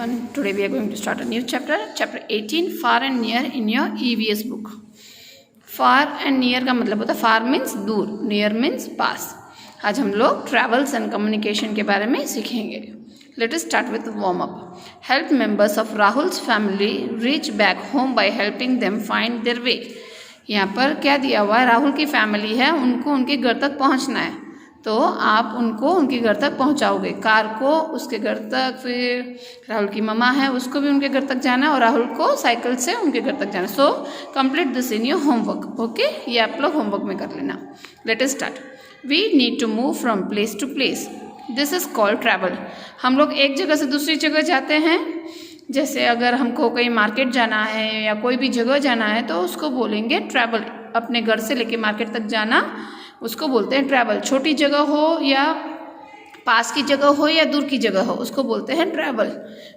everyone. Today we are going to start a new chapter, chapter 18, far and near in your EVS book. Far and near का मतलब होता है far means दूर, near means pass. आज हम लोग travels and communication के बारे में सीखेंगे. Let us start with warm up. Help members of Rahul's family reach back home by helping them find their way. यहाँ पर क्या दिया हुआ है, राहुल की फैमिली है, उनको उनके घर तक पहुँचना है, तो आप उनको उनके घर तक पहुंचाओगे. कार को उसके घर तक, फिर राहुल की मम्मा है उसको भी उनके घर तक जाना है और राहुल को साइकिल से उनके घर तक जाना है. So complete this in your homework. Okay, ये आप लोग होमवर्क में कर लेना. Let us start. We need to move from place to place. This is called travel. हम लोग एक जगह से दूसरी जगह जाते हैं. जैसे अगर हमको कहीं मार्केट जाना है या कोई भी जगह जाना है तो उसको बोलेंगे ट्रैवल. अपने घर से लेके मार्केट तक जाना उसको बोलते हैं ट्रैवल. छोटी जगह हो या पास की जगह हो या दूर की जगह हो, उसको बोलते हैं travel.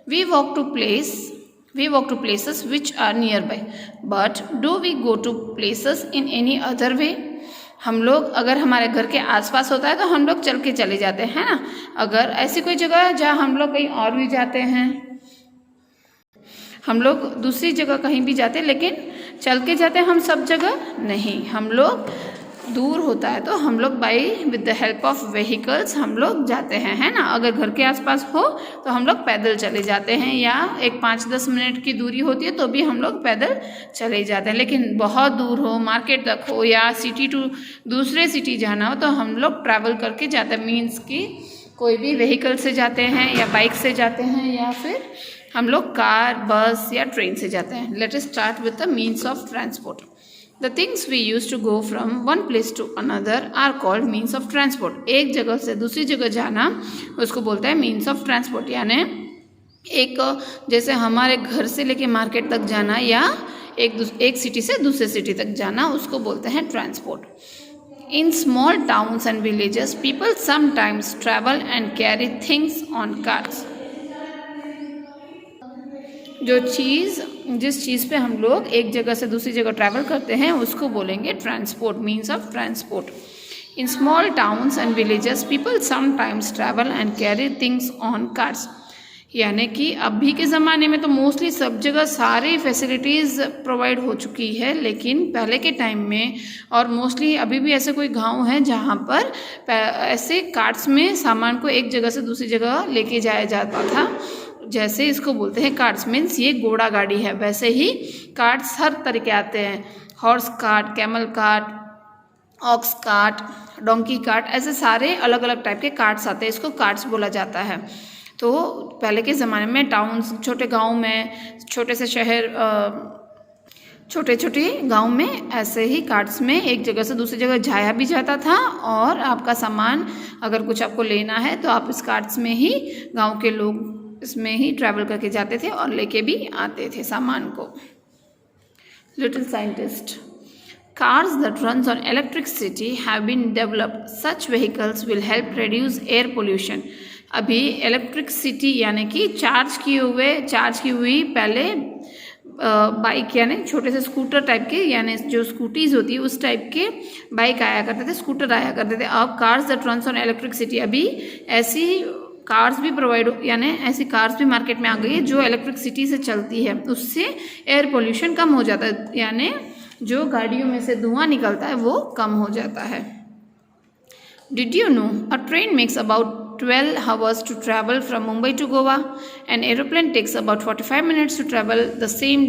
We walk to places which are near by. But do we go to places in any other way. हम लोग अगर हमारे घर के आसपास होता है तो हम लोग चल के चले जाते हैं ना. अगर ऐसी कोई जगह है जहाँ हम लोग कहीं और भी जाते हैं, हम लोग दूसरी जगह कहीं भी जाते हैं लेकिन चल के जाते हैं हम सब जगह नहीं. हम लोग दूर होता है तो हम लोग by with the help of vehicles हम लोग जाते हैं, है ना. अगर घर के आसपास हो तो हम लोग पैदल चले जाते हैं, या एक 5-10 मिनट की दूरी होती है तो भी हम लोग पैदल चले जाते हैं. लेकिन बहुत दूर हो, मार्केट तक हो या सिटी टू दूसरे सिटी जाना हो तो हम लोग ट्रैवल करके जाते हैं. मीन्स कि कोई भी व्हीकल से जाते हैं या बाइक से जाते हैं या फिर हम लोग कार, बस या ट्रेन से जाते हैं. Late us start with the means of transport. The things we use to go from one place to another are called means of transport. एक जगह से दूसरी जगह जाना उसको बोलते हैं means of transport. यानी एक जैसे हमारे घर से लेके मार्केट तक जाना या एक सिटी से दूसरे सिटी तक जाना उसको बोलते हैं transport. In small towns and villages, people sometimes travel and carry things on carts. जिस चीज़ पे हम लोग एक जगह से दूसरी जगह ट्रैवल करते हैं उसको बोलेंगे transport, means of transport. In small towns and villages people sometimes travel and carry things on cars. यानी कि अभी के ज़माने में तो मोस्टली सब जगह सारी फैसिलिटीज़ प्रोवाइड हो चुकी है, लेकिन पहले के टाइम में और मोस्टली अभी भी ऐसे कोई गांव है जहां पर ऐसे कार्ट्स में सामान को एक जगह से दूसरी जगह लेके जाया जाता था. जैसे इसको बोलते हैं कार्ट्स, मीन्स ये घोड़ा गाड़ी है. वैसे ही कार्ट्स हर तरह के आते हैं. Horse cart, camel cart, ox cart, donkey cart, ऐसे सारे अलग अलग टाइप के कार्ट्स आते हैं. इसको कार्ट्स बोला जाता है. तो पहले के ज़माने में टाउन्स, छोटे गांव में, छोटे से शहर, छोटे छोटे गांव में ऐसे ही कार्ट्स में एक जगह से दूसरी जगह जाया भी जाता था. और आपका सामान अगर कुछ आपको लेना है तो आप इस कार्ट्स में ही, गांव के लोग इसमें ही ट्रैवल करके जाते थे और लेके भी आते थे सामान को. Little scientist. Cars that runs on electricity have been developed. Such vehicles will help reduce air pollution. अभी इलेक्ट्रिसिटी यानी कि चार्ज की हुई पहले बाइक यानी छोटे से स्कूटर टाइप के, यानी जो स्कूटीज होती है उस टाइप के बाइक आया करते थे, स्कूटर आया करते थे. अब cars that runs on electricity, अभी ऐसी कार्स भी प्रोवाइड, यानी ऐसी कार्स भी मार्केट में आ गई है जो इलेक्ट्रिसिटी से चलती है. उससे एयर पोल्यूशन कम हो जाता है, यानी जो गाड़ियों में से धुआं निकलता है वो कम हो जाता है. Did you no a train makes about 12 hours to travel from Mumbai to Goa. An aeroplane takes about 45 minutes to travel the same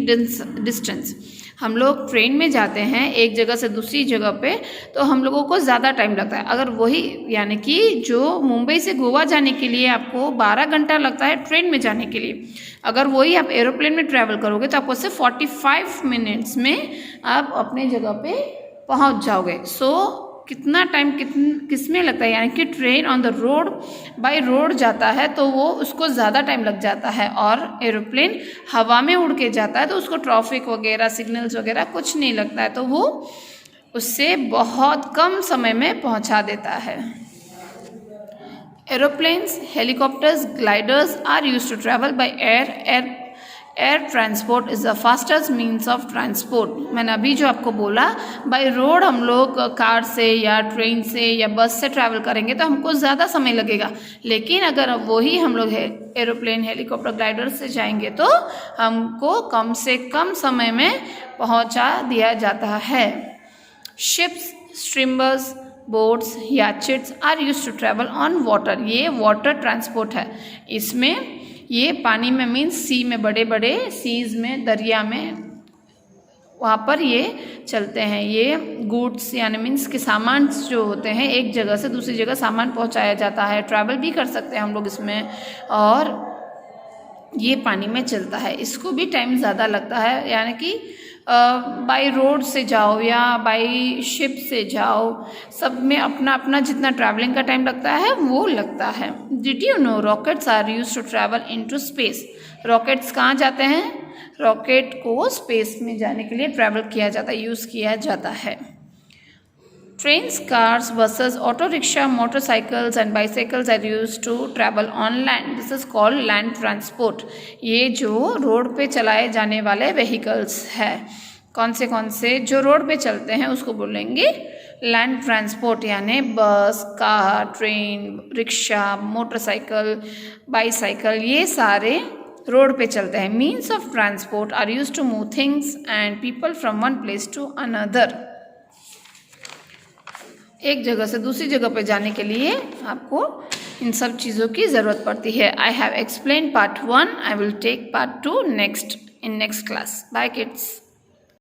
distance. हम लोग ट्रेन में जाते हैं एक जगह से दूसरी जगह पे तो हम लोगों को ज़्यादा टाइम लगता है. अगर वही यानी कि जो मुंबई से गोवा जाने के लिए आपको 12 घंटा लगता है ट्रेन में जाने के लिए, अगर वही आप एरोप्लेन में ट्रैवल करोगे तो आपको सिर्फ 45 मिनट्स में आप अपने जगह पे पहुंच जाओगे. सो कितना टाइम किस में लगता है, यानी कि train on the road by road जाता है तो वो उसको ज़्यादा टाइम लग जाता है, और एरोप्लेन हवा में उड़ के जाता है तो उसको ट्रैफिक वगैरह, सिग्नल्स वगैरह कुछ नहीं लगता है, तो वो उससे बहुत कम समय में पहुंचा देता है. Aeroplanes, helicopters, gliders are used to travel by air. Air transport is the fastest means of transport. मैंने अभी जो आपको बोला, बाय रोड हम लोग कार से या ट्रेन से या बस से ट्रैवल करेंगे तो हमको ज़्यादा समय लगेगा, लेकिन अगर वही हम लोग एरोप्लेन, हेलीकॉप्टर, ग्लाइडर से जाएंगे तो हमको कम से कम समय में पहुंचा दिया जाता है। Ships, streamers, boats, yachts are used to travel on water. ये वाटर ट्रांसपोर्ट है। इसमें ये पानी में मीन्स सी में, बड़े बड़े सीज में, दरिया में, वहाँ पर ये चलते हैं। ये गुड्स यानी मीन्स के सामान जो होते हैं, एक जगह से दूसरी जगह सामान पहुँचाया जाता है। ट्रैवल भी कर सकते हैं हम लोग इसमें, और ये पानी में चलता है। इसको भी टाइम ज़्यादा लगता है, यानी कि बाई रोड से जाओ या बाई शिप से जाओ, सब में अपना अपना जितना ट्रैवलिंग का टाइम लगता है वो लगता है। Did you know rockets are used to travel into space. Rockets कहाँ जाते हैं? रॉकेट को स्पेस में जाने के लिए ट्रैवल किया जाता है, यूज़ किया जाता है। Trains, cars, buses, auto rickshaw, motorcycles and bicycles are used to travel on land. This is called land transport. ये जो रोड पे चलाए जाने वाले व्हीकल्स है, कौन से जो रोड पे चलते हैं उसको बोलेंगे लैंड ट्रांसपोर्ट, यानी bus, car, train, rickshaw, motorcycle, bicycle, ये सारे रोड पे चलते हैं। Means of transport are used to move things and people from one place to another. एक जगह से दूसरी जगह पे जाने के लिए आपको इन सब चीज़ों की ज़रूरत पड़ती है। I have explain part 1, I will take part 2 next in next class. Bye kids.